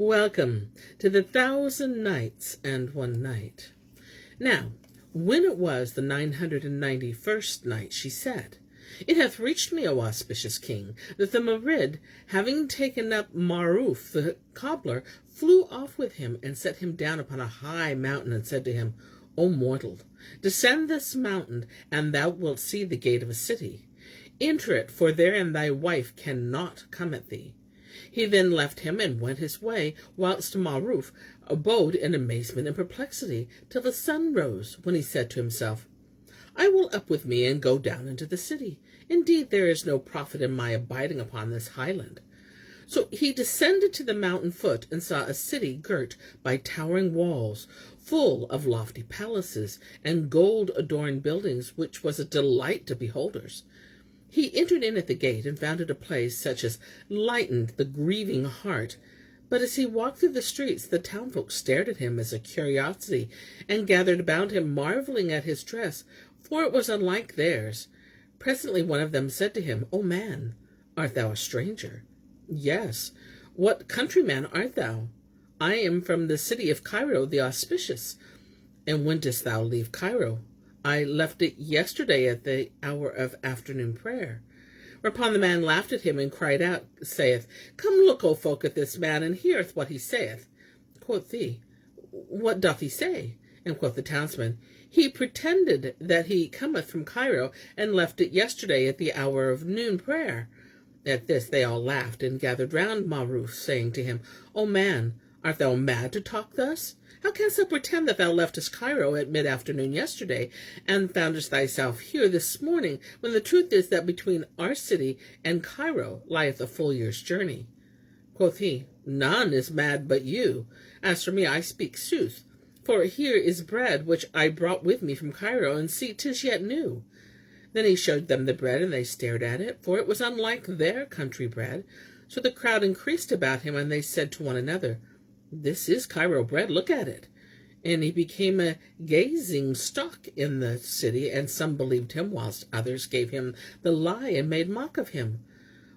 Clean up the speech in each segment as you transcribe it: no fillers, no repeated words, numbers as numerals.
Welcome to the 1,000 Nights and One Night. Now, when it was the 991st night, she said, It hath reached me, O auspicious king, that the Marid, having taken up Ma'aruf the Cobbler, flew off with him and set him down upon a high mountain and said to him, O mortal, descend this mountain, and thou wilt see the gate of a city. Enter it, for therein thy wife cannot come at thee. He then left him and went his way, whilst Ma'aruf abode in amazement and perplexity, till the sun rose, when he said to himself, I will up with me and go down into the city. Indeed, there is no profit in my abiding upon this highland. So he descended to the mountain foot and saw a city girt by towering walls, full of lofty palaces and gold-adorned buildings, which was a delight to beholders. He entered in at the gate and found it a place such as lightened the grieving heart. But as he walked through the streets, the townfolk stared at him as a curiosity, and gathered about him, marveling at his dress, for it was unlike theirs. Presently one of them said to him, O man, art thou a stranger? Yes. What countryman art thou? I am from the city of Cairo the auspicious. And when didst thou leave Cairo? I left it yesterday at the hour of afternoon prayer. Whereupon the man laughed at him and cried out, saith, Come look, O folk, at this man, and heareth what he saith. Quoth he, What doth he say? And quoth the townsman, He pretended that he cometh from Cairo, and left it yesterday at the hour of noon prayer. At this they all laughed, and gathered round Ma'aruf, saying to him, O man, art thou mad to talk thus? How canst thou pretend that thou leftest Cairo at mid-afternoon yesterday, and foundest thyself here this morning, when the truth is that between our city and Cairo lieth a full year's journey? Quoth he, None is mad but you. As for me, I speak sooth. For here is bread which I brought with me from Cairo, and see, 'tis yet new. Then he showed them the bread, and they stared at it, for it was unlike their country bread. So the crowd increased about him, and they said to one another, This is Cairo bread, look at it. And he became a gazing stock in the city, and some believed him, whilst others gave him the lie and made mock of him.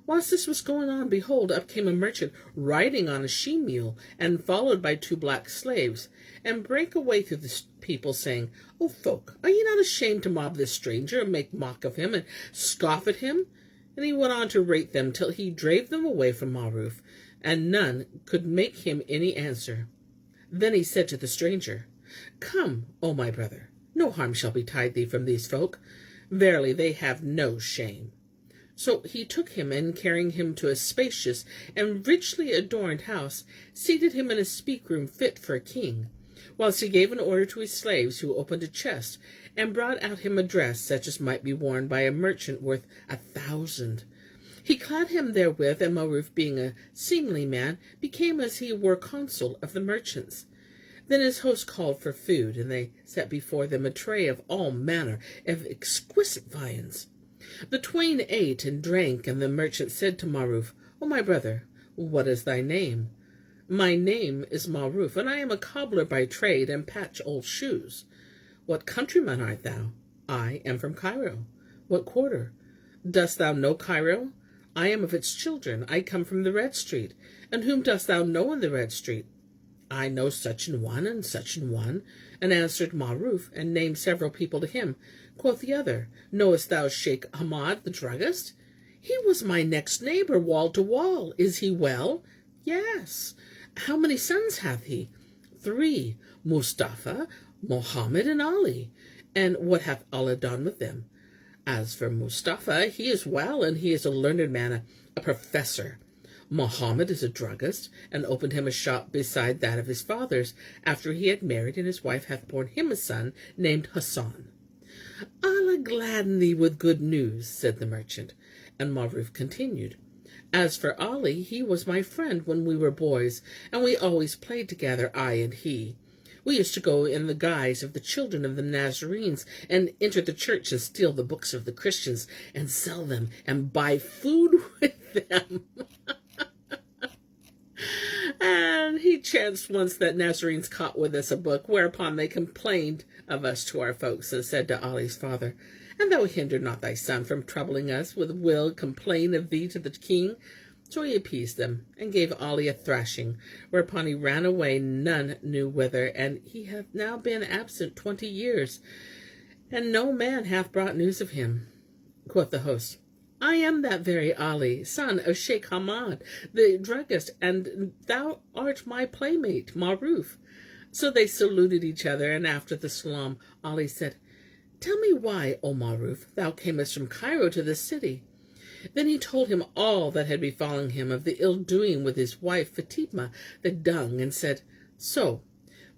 Whilst this was going on, behold, up came a merchant riding on a she-mule, and followed by 2 black slaves, and brake away through the people, saying, O folk, are ye not ashamed to mob this stranger, and make mock of him, and scoff at him? And he went on to rate them, till he drave them away from Ma'aruf, and none could make him any answer. Then he said to the stranger, Come, O my brother, no harm shall betide thee from these folk. Verily, they have no shame. So he took him, and carrying him to a spacious and richly adorned house, seated him in a speak-room fit for a king, whilst he gave an order to his slaves, who opened a chest, and brought out him a dress such as might be worn by a merchant worth 1,000. He clad him therewith, and Ma'aruf, being a seemly man, became as he were consul of the merchants. Then his host called for food, and they set before them a tray of all manner of exquisite viands. The twain ate and drank, and the merchant said to Ma'aruf, O my brother, what is thy name? My name is Ma'aruf, and I am a cobbler by trade, and patch old shoes. What countryman art thou? I am from Cairo. What quarter? Dost thou know Cairo? I am of its children. I come from the Red Street. And whom dost thou know in the Red Street? I know such and one, and answered Ma'aruf, and named several people to him. Quoth the other, Knowest thou Sheikh Ahmad the druggist? He was my next neighbor, wall to wall. Is he well? Yes. How many sons hath he? 3, Mustafa, Mohammed, and Ali. And what hath Allah done with them? As for Mustafa, he is well, and he is a learned man, a professor. Mohammed is a druggist, and opened him a shop beside that of his father's, after he had married, and his wife hath borne him a son, named Hassan. Allah gladden thee with good news, said the merchant. And Ma'aruf continued, As for Ali, he was my friend when we were boys, and we always played together, I and he. We used to go in the guise of the children of the Nazarenes, and enter the church and steal the books of the Christians, and sell them, and buy food with them. And he chanced once that Nazarenes caught with us a book, whereupon they complained of us to our folks, and said to Ali's father, And thou hinder not thy son from troubling us, will complain of thee to the king. So he appeased them, and gave Ali a thrashing, whereupon he ran away none knew whither, and he hath now been absent 20 years, and no man hath brought news of him. Quoth the host, I am that very Ali, son of Sheikh Hamad, the druggist, and thou art my playmate, Ma'aruf. So they saluted each other, and after the salam, Ali said, Tell me why, O Ma'aruf, thou camest from Cairo to this city. Then he told him all that had befallen him of the ill-doing with his wife Fatimah the dung, and said, So,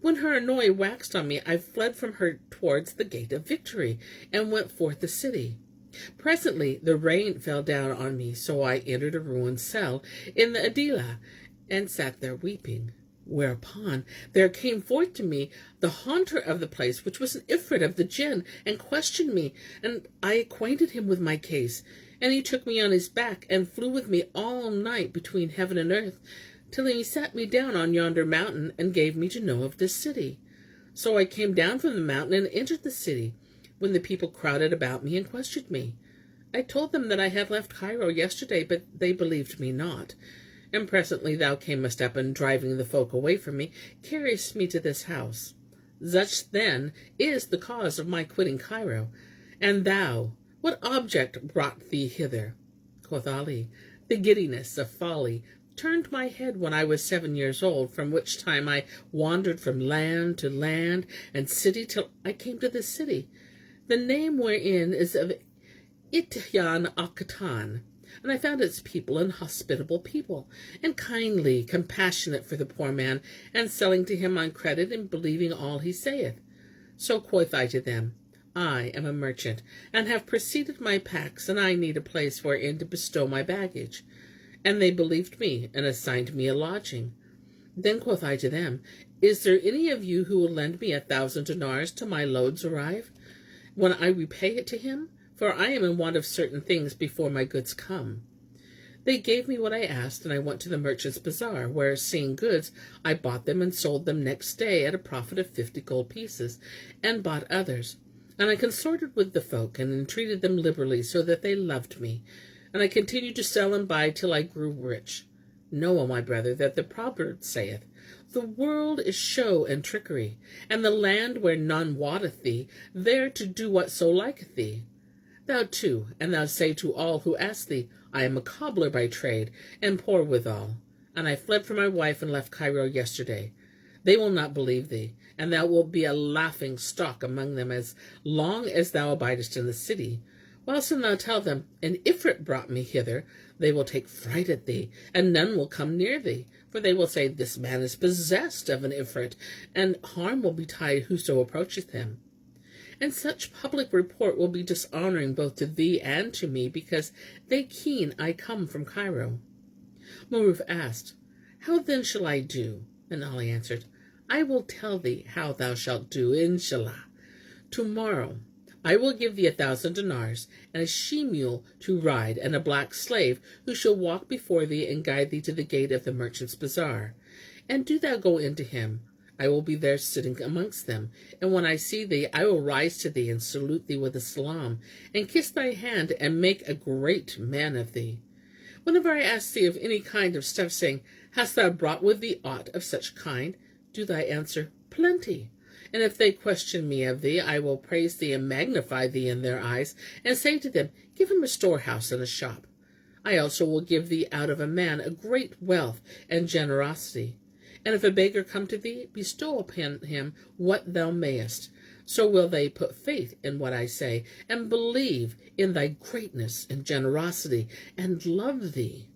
when her annoy waxed on me, I fled from her towards the gate of victory, and went forth the city. Presently the rain fell down on me, so I entered a ruined cell in the Adila, and sat there weeping. Whereupon there came forth to me the haunter of the place, which was an Ifrit of the jinn, and questioned me, and I acquainted him with my case. And he took me on his back, and flew with me all night between heaven and earth, till he set me down on yonder mountain, and gave me to know of this city. So I came down from the mountain, and entered the city, when the people crowded about me, and questioned me. I told them that I had left Cairo yesterday, but they believed me not. And presently thou camest up, and driving the folk away from me, carriest me to this house. Such then is the cause of my quitting Cairo. And thou, what object brought thee hither? Quoth Ali, The giddiness of folly turned my head when I was 7 years old, from which time I wandered from land to land and city till I came to this city, the name wherein is of Ityan Akatan, and I found its people an hospitable people, and kindly, compassionate for the poor man, and selling to him on credit, and believing all he saith. So quoth I to them, I am a merchant, and have preceded my packs, and I need a place wherein to bestow my baggage. And they believed me, and assigned me a lodging. Then quoth I to them, Is there any of you who will lend me 1,000 dinars till my loads arrive, when I repay it to him? For I am in want of certain things before my goods come. They gave me what I asked, and I went to the merchant's bazaar, where, seeing goods, I bought them and sold them next day at a profit of 50 gold pieces, and bought others. And I consorted with the folk, and entreated them liberally, so that they loved me. And I continued to sell and buy till I grew rich. Know, O my brother, that the proverb saith, The world is show and trickery, and the land where none wotteth thee, there to do whatso liketh thee. Thou too, and thou say to all who ask thee, I am a cobbler by trade, and poor withal. And I fled from my wife, and left Cairo yesterday. They will not believe thee, and thou wilt be a laughing stock among them as long as thou abidest in the city. Whilst thou tell them, An Ifrit brought me hither, they will take fright at thee, and none will come near thee. For they will say, This man is possessed of an Ifrit, and harm will betide whoso approacheth him. And such public report will be dishonoring both to thee and to me, because they keen I come from Cairo. Ma'aruf asked, How then shall I do? And Ali answered, I will tell thee how thou shalt do, inshallah. Tomorrow I will give thee 1,000 dinars, and a she-mule to ride, and a black slave, who shall walk before thee and guide thee to the gate of the merchant's bazaar. And do thou go into him. I will be there sitting amongst them, and when I see thee, I will rise to thee, and salute thee with a salam, and kiss thy hand, and make a great man of thee. Whenever I ask thee of any kind of stuff, saying, Hast thou brought with thee aught of such kind? Do thy answer, Plenty. And if they question me of thee, I will praise thee and magnify thee in their eyes, and say to them, Give him a storehouse and a shop. I also will give thee out of a man a great wealth and generosity. And if a beggar come to thee, bestow upon him what thou mayest. So will they put faith in what I say, and believe in thy greatness and generosity, and love thee.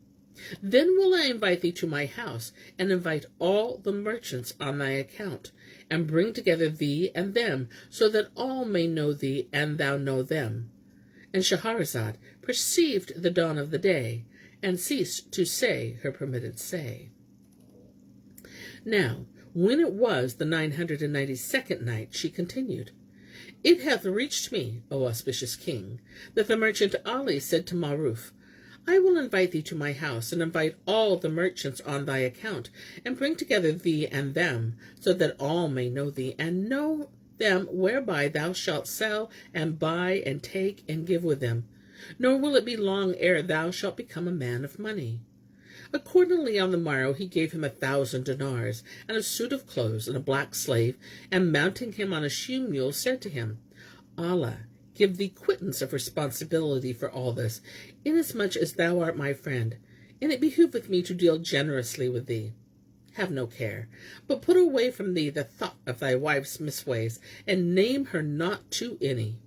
Then will I invite thee to my house, and invite all the merchants on thy account, and bring together thee and them, so that all may know thee, and thou know them. And Shahrazad perceived the dawn of the day, and ceased to say her permitted say. Now, when it was the 992nd night, she continued, It hath reached me, O auspicious king, that the merchant Ali said to Ma'aruf, I will invite thee to my house, and invite all the merchants on thy account, and bring together thee and them, so that all may know thee, and know them whereby thou shalt sell and buy and take and give with them. Nor will it be long ere thou shalt become a man of money. Accordingly, on the morrow he gave him 1,000 dinars, and a suit of clothes, and a black slave, and mounting him on a she-mule, said to him, Allah give thee quittance of responsibility for all this, inasmuch as thou art my friend, and it behoveth me to deal generously with thee. Have no care, but put away from thee the thought of thy wife's misways, and name her not to any.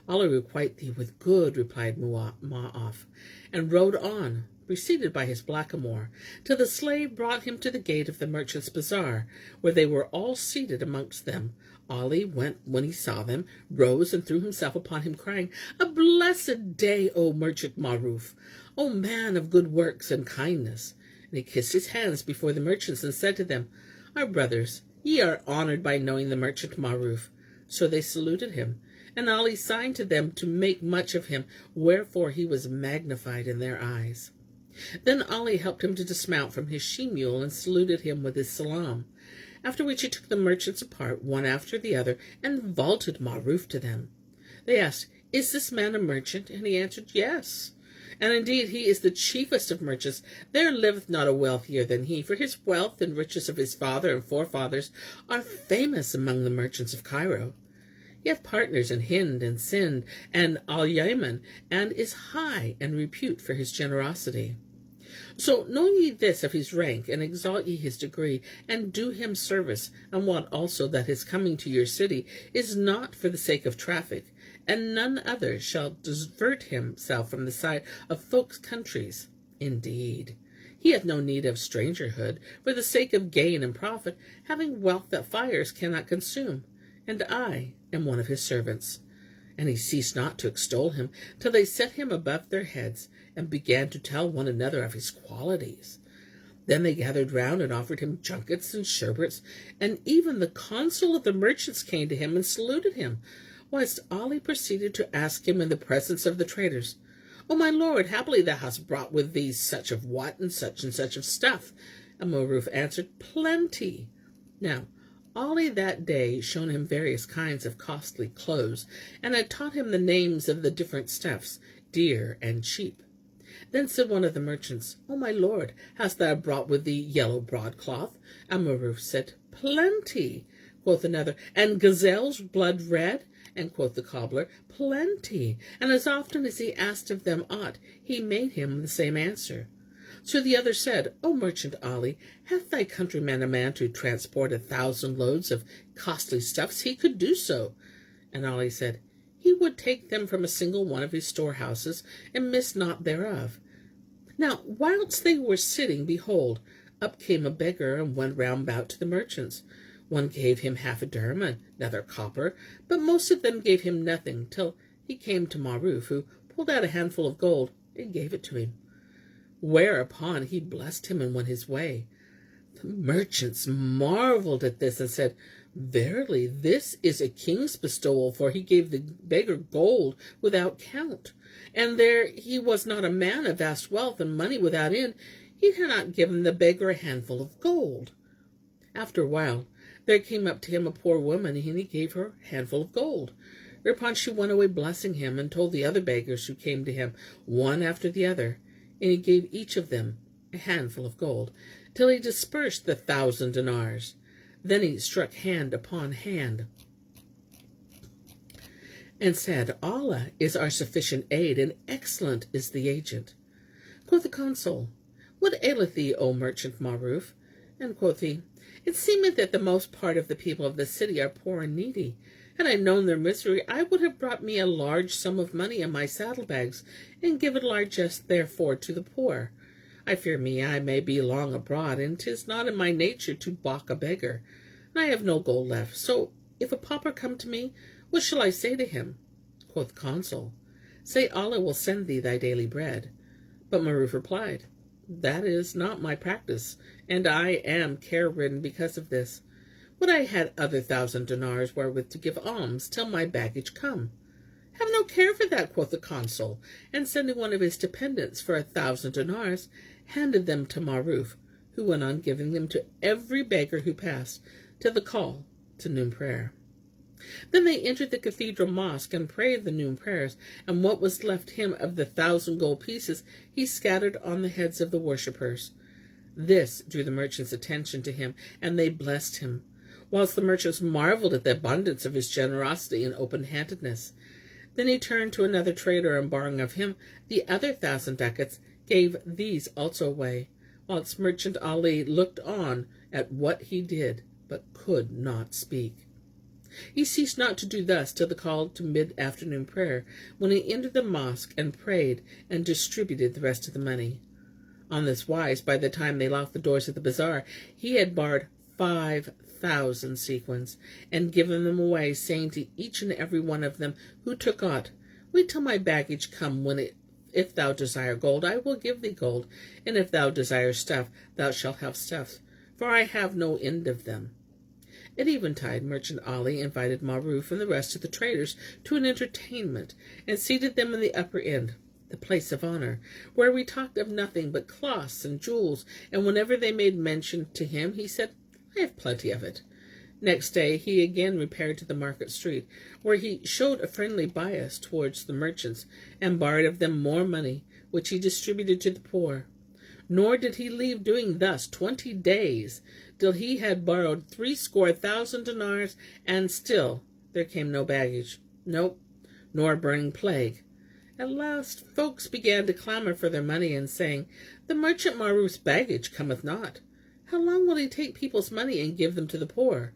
Allah requite thee with good, replied Ma'aruf, and rode on, preceded by his blackamoor, till the slave brought him to the gate of the merchant's bazaar, where they were all seated amongst them. Ali went when he saw them, rose and threw himself upon him, crying, A blessed day, O merchant Ma'aruf, O man of good works and kindness. And he kissed his hands before the merchants, and said to them, Our brothers, ye are honored by knowing the merchant Ma'aruf. So they saluted him, and Ali signed to them to make much of him, wherefore he was magnified in their eyes. Then Ali helped him to dismount from his she-mule, and saluted him with his salam, after which he took the merchants apart, one after the other, and vaulted Ma'aruf to them. They asked, Is this man a merchant? And he answered, Yes. And indeed he is the chiefest of merchants. There liveth not a wealthier than he, for his wealth and riches of his father and forefathers are famous among the merchants of Cairo. He hath partners in Hind and Sind and Al-Yaman, and is high in repute for his generosity. So know ye this of his rank, and exalt ye his degree, and do him service, and wot also that his coming to your city is not for the sake of traffic, and none other shall divert himself from the side of folks' countries. Indeed, he hath no need of strangerhood, for the sake of gain and profit, having wealth that fires cannot consume, and I am one of his servants. And he ceased not to extol him, till they set him above their heads, and began to tell one another of his qualities. Then they gathered round and offered him junkets and sherbets, and even the consul of the merchants came to him and saluted him, whilst Ali proceeded to ask him in the presence of the traders, O my lord, happily thou hast brought with thee such of what and such of stuff. And Ma'aruf answered, Plenty. Now, Ali that day shown him various kinds of costly clothes, and had taught him the names of the different stuffs, dear and cheap. Then said one of the merchants, O my lord, hast thou brought with thee yellow broadcloth? And Ma'aruf said, Plenty. Quoth another, And gazelle's blood red? And quoth the cobbler, Plenty. And as often as he asked of them aught, he made him the same answer. So the other said, O merchant Ali, hath thy countryman a man to transport 1,000 loads of costly stuffs? He could do so. And Ali said, He would take them from a single one of his storehouses, and miss not thereof. Now, whilst they were sitting, behold, up came a beggar, and went round about to the merchants. One gave him half a dirham, another copper, but most of them gave him nothing, till he came to Ma'aruf, who pulled out a handful of gold, and gave it to him. Whereupon he blessed him and went his way. The merchants marveled at this, and said, Verily, this is a king's bestowal, for he gave the beggar gold without count. And there he was not a man of vast wealth and money without end, he had not given the beggar a handful of gold. After a while, there came up to him a poor woman, and he gave her a handful of gold. Whereupon she went away blessing him, and told the other beggars who came to him, one after the other, and he gave each of them a handful of gold, till he dispersed the 1,000 dinars. Then he struck hand upon hand, and said, Allah is our sufficient aid, and excellent is the agent. Quoth the consul, What aileth thee, O merchant Ma'aruf? And quoth he, It seemeth that the most part of the people of the city are poor and needy. Had I known their misery, I would have brought me a large sum of money in my saddlebags, and given largesse therefore to the poor. I fear me I may be long abroad, and 'tis not in my nature to balk a beggar. And I have no gold left, so if a pauper come to me, what shall I say to him? Quoth the consul, Say Allah will send thee thy daily bread. But Ma'aruf replied, That is not my practice, and I am care-ridden because of this. Would I had other 1,000 dinars wherewith to give alms till my baggage come. Have no care for that, quoth the consul, and sending one of his dependents for 1,000 dinars, handed them to Ma'aruf, who went on giving them to every beggar who passed, till the call to noon prayer. Then they entered the cathedral mosque and prayed the noon prayers, and what was left him of the 1,000 gold pieces he scattered on the heads of the worshippers. This drew the merchants' attention to him, and they blessed him, whilst the merchants marveled at the abundance of his generosity and open-handedness. Then he turned to another trader, and borrowing of him the other 1,000 ducats, gave these also away, whilst Merchant Ali looked on at what he did, but could not speak. He ceased not to do thus till the call to mid-afternoon prayer, when he entered the mosque and prayed and distributed the rest of the money. On this wise, by the time they locked the doors of the bazaar, he had borrowed 5,000 sequins, and given them away, saying to each and every one of them who took aught, "Wait till my baggage come, if thou desire gold, I will give thee gold, and if thou desire stuff, thou shalt have stuff, for I have no end of them." At eventide, Merchant Ali invited Ma'aruf and the rest of the traders to an entertainment, and seated them in the upper end, the place of honor, where we talked of nothing but cloths and jewels, and whenever they made mention to him, he said, "I have plenty of it." Next day he again repaired to the market street, where he showed a friendly bias towards the merchants, and borrowed of them more money, which he distributed to the poor. Nor did he leave doing thus 20 days, till he had borrowed 70,000 dinars, and still there came no baggage, nor a burning plague. At last folks began to clamor for their money, and saying, "The merchant Ma'aruf's baggage cometh not. How long will he take people's money and give them to the poor?"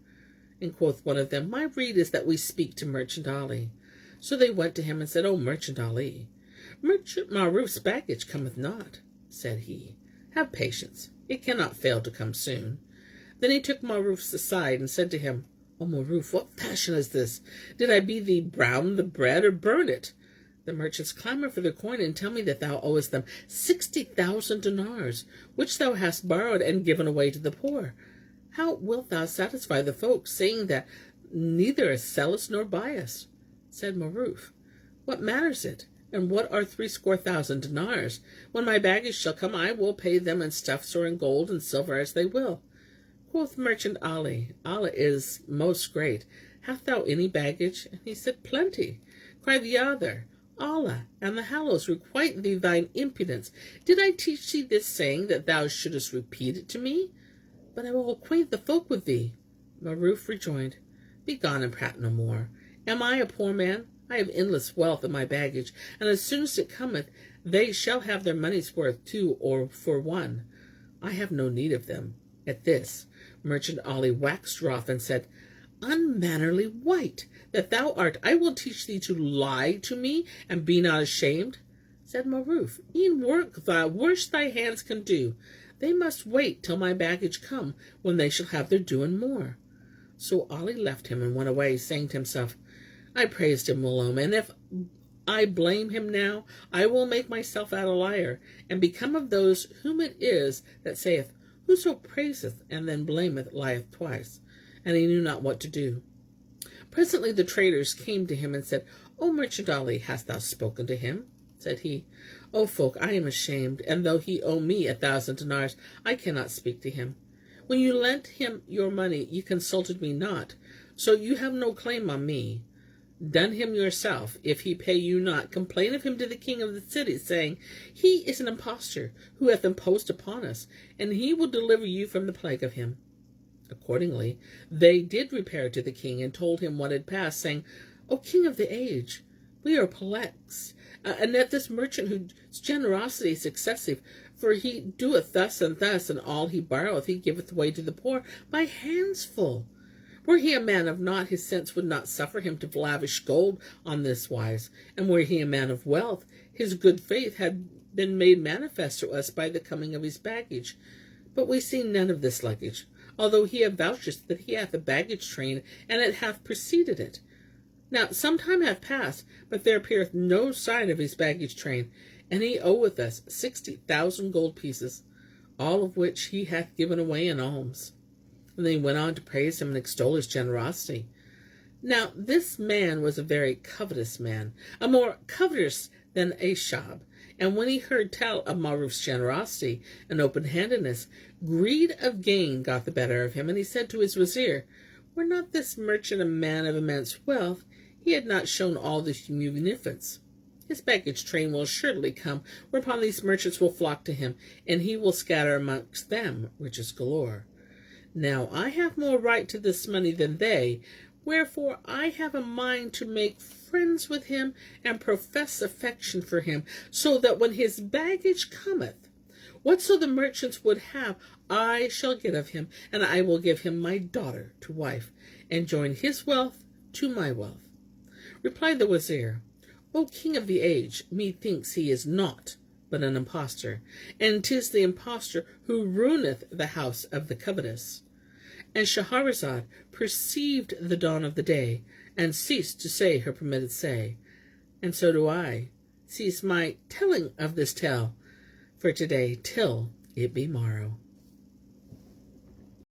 And quoth one of them, "My rede is that we speak to Merchant Ali." So they went to him and said, "O Merchant Ali, Merchant Ma'aruf's baggage cometh not." Said he, "Have patience, it cannot fail to come soon." Then he took Ma'aruf aside and said to him, "O Ma'aruf, what fashion is this? Did I bid thee brown the bread or burn it? The merchants clamor for their coin, and tell me that thou owest them 60,000 dinars, which thou hast borrowed and given away to the poor. How wilt thou satisfy the folks, saying that neither sellest nor bias?" Said Ma'aruf, "What matters it? And what are 70,000 dinars? When my baggage shall come, I will pay them in stuffs or in gold and silver as they will." Quoth Merchant Ali, "Allah is most great. Hast thou any baggage?" And he said, "Plenty." Cried the other, "Allah and the hallows requite thee thine impudence. Did I teach thee this saying, that thou shouldest repeat it to me? But I will acquaint the folk with thee." Ma'aruf rejoined, "Begone and prate no more. Am I a poor man? I have endless wealth in my baggage, and as soon as it cometh, they shall have their money's worth 2 or for 1. I have no need of them." At this, Merchant Ali waxed wroth and said, "Unmannerly wight that thou art, I will teach thee to lie to me, and be not ashamed." Said Ma'aruf, "E'en work the worst thy hands can do. They must wait till my baggage come, when they shall have their due and more." So Ali left him and went away, saying to himself, "I praised him whilom, and if I blame him now, I will make myself out a liar, and become of those whom it is that saith, Whoso praiseth and then blameth lieth twice." And he knew not what to do. Presently the traders came to him and said, "O Merchant Ali, hast thou spoken to him?" Said he, "O folk, I am ashamed, and though he owe me 1,000 dinars, I cannot speak to him. When you lent him your money, you consulted me not, so you have no claim on me. Dun him yourself. If he pay you not, complain of him to the king of the city, saying, He is an impostor, who hath imposed upon us, and he will deliver you from the plague of him." Accordingly, they did repair to the king, and told him what had passed, saying, "O king of the age, we are perplexed, and that this merchant whose generosity is excessive, for he doeth thus, and all he borroweth he giveth away to the poor by handsful. Were he a man of naught, his sense would not suffer him to lavish gold on this wise, and were he a man of wealth, his good faith had been made manifest to us by the coming of his baggage. But we see none of this luggage, although he avoucheth that he hath a baggage train, and it hath preceded it. Now some time hath passed, but there appeareth no sign of his baggage train, and he oweth us 60,000 gold pieces, all of which he hath given away in alms." And then he went on to praise him and extol his generosity. Now this man was a very covetous man, a more covetous than Ashab, and when he heard tell of Ma'aruf's generosity and open-handedness, greed of gain got the better of him, and he said to his vizier, Were not this merchant a man of immense wealth, he had not shown all this munificence. His baggage train will surely come, whereupon these merchants will flock to him, and he will scatter amongst them riches galore. Now I have more right to this money than they, wherefore I have a mind to make friends with him, and profess affection for him, so that when his baggage cometh, whatso the merchants would have, I shall get of him, and I will give him my daughter to wife, and join his wealth to my wealth. Replied the wazir, O king of the age, methinks he is naught but an impostor, and 'tis the impostor who ruineth the house of the covetous. And Shahrazad perceived the dawn of the day, and ceased to say her permitted say. And so do I cease my telling of this tale for today till it be morrow.